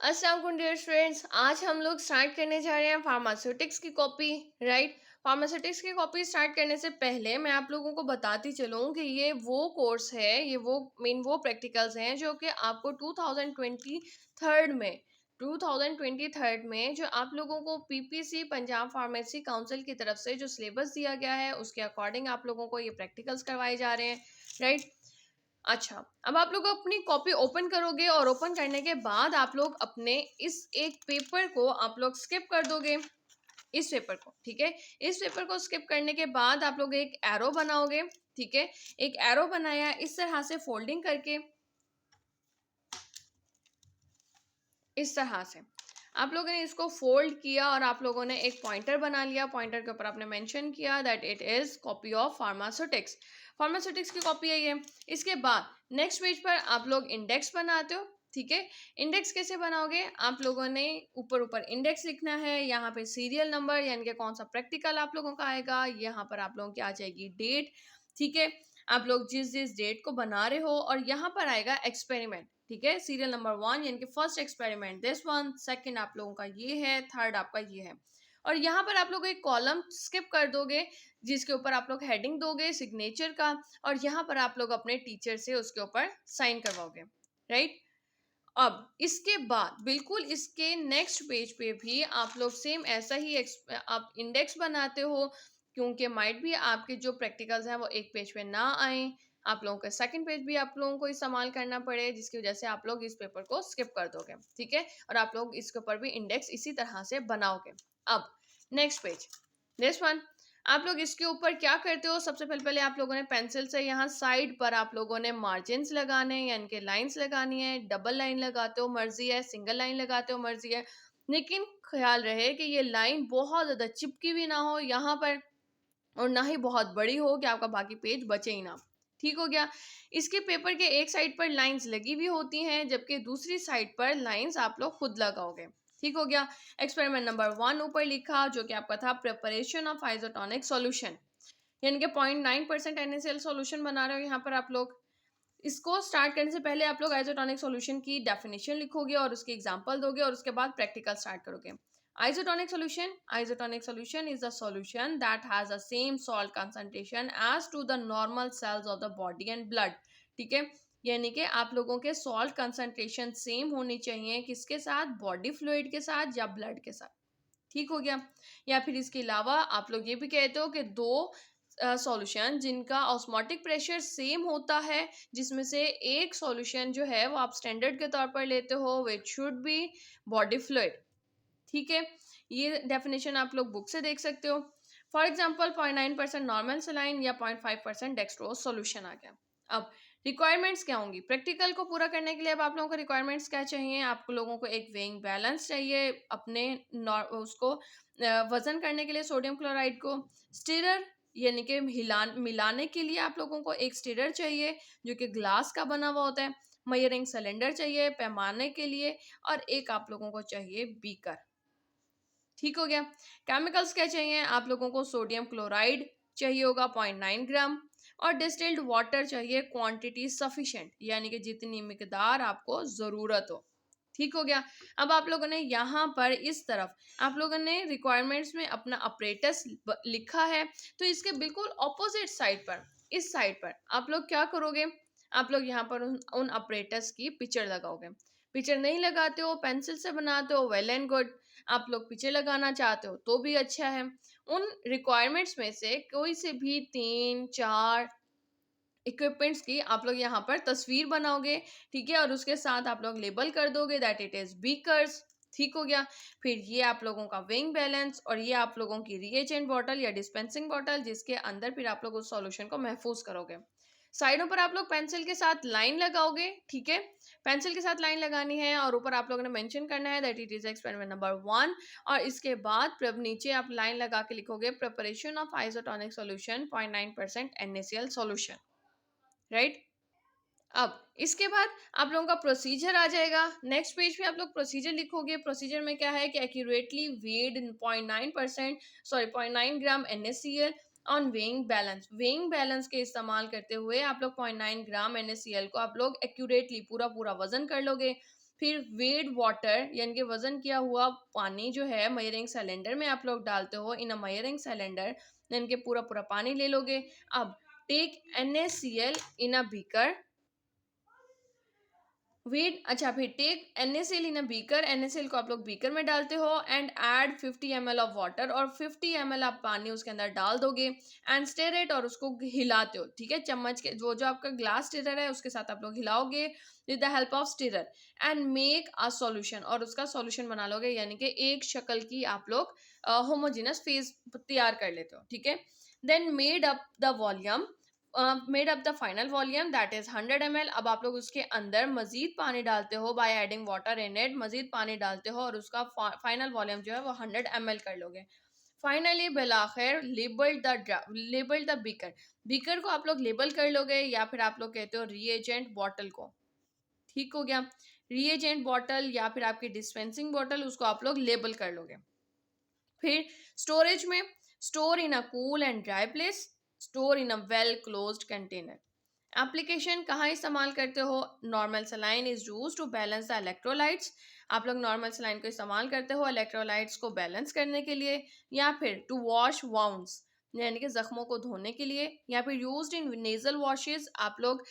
अस्सलाम वालेकुम dear students. आज हम लोग स्टार्ट करने जा रहे हैं फार्मास्यूटिक्स की कॉपी। राइट। फार्मास्यूटिक्स की कॉपी स्टार्ट करने से पहले मैं आप लोगों को बताती चलूँ कि ये वो कोर्स है, ये वो प्रैक्टिकल्स हैं जो कि आपको 2023 में जो आप लोगों को पीपीसी पंजाब फार्मेसी काउंसिल की तरफ से जो सिलेबस दिया गया है उसके अकॉर्डिंग आप लोगों को ये प्रैक्टिकल्स करवाए जा रहे हैं। राइट। अच्छा, अब आप लोग अपनी कॉपी ओपन करोगे और ओपन करने के बाद आप लोग अपने इस एक पेपर को आप लोग स्किप कर दोगे, इस पेपर को। ठीक है। इस पेपर को स्किप करने के बाद आप लोग एक एरो बनाओगे। ठीक है। एक एरो बनाया इस तरह से फोल्डिंग करके, इस तरह से आप लोगों ने इसको फोल्ड किया और आप लोगों ने एक पॉइंटर बना लिया। पॉइंटर के ऊपर आपने मेंशन किया that it is copy of pharmaceutics. Pharmaceutics की कॉपी है ये। इसके बाद नेक्स्ट पेज पर आप लोग इंडेक्स बनाते हो। ठीक है। इंडेक्स कैसे बनाओगे? आप लोगों ने ऊपर ऊपर इंडेक्स लिखना है, यहाँ पे सीरियल नंबर यानी कि कौन सा प्रैक्टिकल आप लोगों का आएगा, यहाँ पर आप लोगों की आ जाएगी डेट। ठीक है। आप लोग जिस जिस डेट को बना रहे हो और यहाँ पर आएगा एक्सपेरिमेंट। ठीक है। सीरियल नंबर 1 यानी कि first experiment this one, second आप लोगों का ये है, थर्ड आपका ये है। और यहाँ पर आप लोग एक कॉलम स्किप कर दोगे जिसके ऊपर आप लोग हेडिंग दोगे सिग्नेचर का, और यहाँ पर आप लोग अपने टीचर से उसके ऊपर साइन करवाओगे। राइट। अब इसके बाद बिल्कुल इसके नेक्स्ट पेज पे भी आप लोग सेम ऐसा ही आप इंडेक्स बनाते हो, क्योंकि माइट भी आपके जो प्रैक्टिकल्स हैं वो एक पेज पे ना आए, आप लोगों का सेकंड पेज भी आप लोगों को इस्तेमाल करना पड़े, जिसकी वजह से आप लोग इस पेपर को स्किप कर दोगे। ठीक है। और आप लोग इसके ऊपर भी इंडेक्स इसी तरह से बनाओगे। अब नेक्स्ट पेज, दिस वन। आप लोग इसके ऊपर क्या करते हो? सबसे पहले आप लोगों ने पेंसिल से यहाँ साइड पर आप लोगों ने मार्जिन्स लगाने हैं, यानी कि लाइंस लगानी है। डबल लाइन लगाते हो मर्जी है, सिंगल लाइन लगाते हो मर्जी है, लेकिन ख्याल रहे कि ये लाइन बहुत ज्यादा चिपकी भी ना हो यहाँ पर, और ना ही बहुत बड़ी हो कि आपका बाकी पेज बचे ही ना। ठीक हो गया। इसके पेपर के एक साइड पर लाइंस लगी हुई होती हैं, जबकि दूसरी साइड पर लाइंस आप लोग खुद लगाओगे। ठीक हो गया। एक्सपेरिमेंट नंबर 1 ऊपर लिखा जो कि आपका था प्रिपरेशन ऑफ आइसोटोनिक सॉल्यूशन, यानी कि 0.9% NaCl सॉल्यूशन बना रहे हो यहाँ पर आप लोग। इसको स्टार्ट करने से पहले आप लोग आइसोटोनिक सॉल्यूशन की डेफिनेशन लिखोगे और उसकी एग्जांपल दोगे और उसके बाद प्रैक्टिकल स्टार्ट करोगे। Isotonic solution is a solution that has the same salt concentration as to the normal cells of the body and blood। ठीक है। यानी कि आप लोगों के सॉल्ट कंसंट्रेशन सेम होनी चाहिए, किसके साथ? बॉडी फ्लूइड के साथ या ब्लड के साथ। ठीक हो गया। या फिर इसके अलावा आप लोग ये भी कहते हो कि दो सॉल्यूशन जिनका ऑस्मोटिक प्रेशर सेम होता है, जिसमें से एक सॉल्यूशन जो है वो आप स्टैंडर्ड के तौर पर लेते हो, which should be body fluid. ठीक है। ये डेफिनेशन आप लोग बुक से देख सकते हो। फॉर एग्जाम्पल 0.9% नॉर्मल सलाइन या 0.5% डेक्सट्रोज सोल्यूशन आ गया। अब रिक्वायरमेंट्स क्या होंगी प्रैक्टिकल को पूरा करने के लिए? अब आप लोगों को रिक्वायरमेंट्स क्या चाहिए? आप लोगों को एक वेइंग बैलेंस चाहिए अपने उसको वजन करने के लिए सोडियम क्लोराइड को। स्टिरर यानी कि मिलाने के लिए आप लोगों को एक स्टिरर चाहिए जो कि ग्लास का बना हुआ होता है। मयरिंग सिलेंडर चाहिए पैमाने के लिए, और एक आप लोगों को चाहिए बीकर। ठीक हो गया। केमिकल्स क्या चाहिए? आप लोगों को सोडियम क्लोराइड चाहिए होगा 0.9 ग्राम, और डिस्टिल्ड वाटर चाहिए क्वांटिटी सफिशिएंट, यानी कि जितनी मिकदार आपको ज़रूरत हो। ठीक हो गया। अब आप लोगों ने यहाँ पर इस तरफ आप लोगों ने रिक्वायरमेंट्स में अपना अपरेटस लिखा है, तो इसके बिल्कुल ऑपोजिट साइड पर, इस साइड पर आप लोग क्या करोगे? आप लोग यहाँ पर उन अपरेटस की पिक्चर लगाओगे। पिक्चर नहीं लगाते हो, पेंसिल से बनाते हो, वेल एंड गुड। आप लोग पिक्चर लगाना चाहते हो तो भी अच्छा है। उन रिक्वायरमेंट्स में से कोई से भी 3-4 इक्विपमेंट्स की आप लोग यहाँ पर तस्वीर बनाओगे। ठीक है। और उसके साथ आप लोग लेबल कर दोगे दैट इट इज बीकर्स। ठीक हो गया। फिर ये आप लोगों का वेइंग बैलेंस, और ये आप लोगों की रिएजेंट बॉटल या डिस्पेंसिंग बॉटल, जिसके अंदर फिर आप लोग उस सॉल्यूशन को महफूज करोगे। साइडों पर आप लोग पेंसिल के साथ लाइन लगाओगे। ठीक है। पेंसिल के साथ लाइन लगानी है और ऊपर आप लोगों ने मेंशन करना है that it is experiment number 1, और इसके बाद नीचे आप लाइन लगा के लिखोगे preparation of isotonic solution 0.9% NaCl solution. Right. अब इसके बाद आप लोगों का प्रोसीजर आ जाएगा। नेक्स्ट पेज पे आप लोग प्रोसीजर लिखोगे। प्रोसीजर में क्या है कि accurately weighed 0.9 gram NaCl on weighing balance. Weighing balance के इस्तेमाल करते हुए आप लोग 0.9 ग्राम NaCl को आप लोग एक्यूरेटली पूरा पूरा वजन कर लोगे। फिर वेड वाटर यानी कि वजन किया हुआ पानी जो है मेजरिंग सिलेंडर में आप लोग डालते हो, इन अ मेजरिंग सिलेंडर यानी कि पूरा पूरा पानी ले लोगे। अब take NaCl in a beaker, wait, अच्छा फिर take NaCl in a beaker, NaCl को आप लोग बीकर में डालते हो and add 50 ml of water, और 50 ml आप पानी उसके अंदर डाल दोगे एंड स्टिर इट, और उसको हिलाते हो, ठीक है, चम्मच के जो जो आपका ग्लास स्टिरर है उसके साथ आप लोग हिलाओगे with the help of stirrer and make a solution, और उसका सॉल्यूशन बना लोगे, यानी कि एक शक्ल की आप लोग होमोजेनस फेज तैयार कर लेते हो, ठीक है। Then made up the final volume that is 100 ml। अब आप लोग उसके अंदर मजीद पानी डालते हो by adding water in it, मजीद पानी डालते हो और उसका फाइनल वॉल्यूम जो है वो 100 ml कर लोगे। फाइनली बिलाखिर लेबल द बीकर, बीकर को आप लोग लेबल कर लोगे, या फिर आप लोग कहते हो रिएजेंट बॉटल को, ठीक हो गया। रिएजेंट बॉटल या फिर आपकी डिस्पेंसिंग बॉटल, उसको आप लोग लेबल कर लोगे। फिर स्टोरेज में, store in a cool and dry place, store in a well closed container. Application कहाँ इस्तेमाल करते हो, normal saline is use to balance the electrolytes, आप लोग नॉर्मल सलाइन को इस्तेमाल करते हो इलेक्ट्रोलाइट्स को बैलेंस करने के लिए, या फिर टू वॉश वाउंड्स यानी कि जख्मों को धोने के लिए, या फिर यूज्ड इन नेजल वॉशेस, आप लोग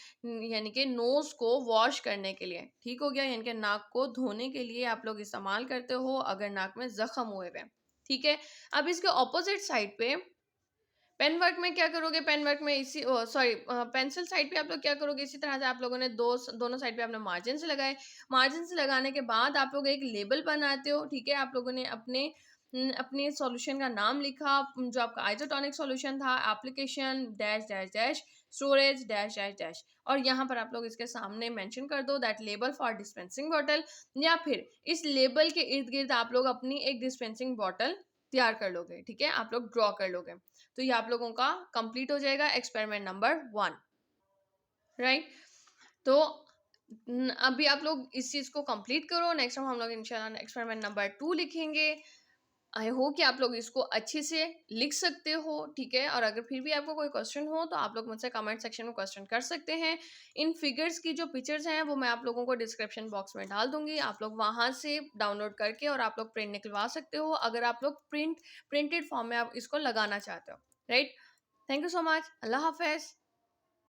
यानी कि नोज को वॉश करने के लिए, ठीक हो गया, यानी कि नाक को धोने के लिए आप लोग इस्तेमाल करते हो अगर नाक में जख्म हुए हुए, ठीक है। अब इसके ऑपोजिट साइड पे पेन वर्क में क्या करोगे, पेन वर्क में इसी सॉरी पेंसिल साइड पे आप लोग क्या करोगे, इसी तरह से आप लोगों ने दोनों साइड पे आपने मार्जिन से लगाए, मार्जिन से लगाने के बाद आप लोग एक लेबल बनाते हो, ठीक है। आप लोगों ने अपने सॉल्यूशन का नाम लिखा, जो आपका आइसोटोनिक सॉल्यूशन था, application dash dash dash storage dash dash dash, और यहाँ पर आप लोग इसके सामने मेंशन कर दो that label for dispensing bottle, या फिर इस लेबल के इर्द गिर्द आप लोग अपनी एक डिस्पेंसिंग बॉटल तैयार कर लोगे, ठीक है, आप लोग ड्रॉ कर लोगे। तो ये आप लोगों का कंप्लीट हो जाएगा एक्सपेरिमेंट नंबर 1, राइट। तो अभी आप लोग इस चीज को कंप्लीट करो, नेक्स्ट टाइम हम लोग इंशाल्लाह एक्सपेरिमेंट नंबर 2 लिखेंगे। आई होप कि आप लोग इसको अच्छे से लिख सकते हो, ठीक है। और अगर फिर भी आपको कोई क्वेश्चन हो तो आप लोग मुझसे कमेंट सेक्शन में क्वेश्चन कर सकते हैं। इन फिगर्स की जो पिक्चर्स हैं वो मैं आप लोगों को डिस्क्रिप्शन बॉक्स में डाल दूंगी, आप लोग वहां से डाउनलोड करके और आप लोग प्रिंट निकलवा सकते हो अगर आप लोग प्रिंटेड फॉर्म में आप इसको लगाना चाहते हो, right. Thank you so much, Allah Hafiz.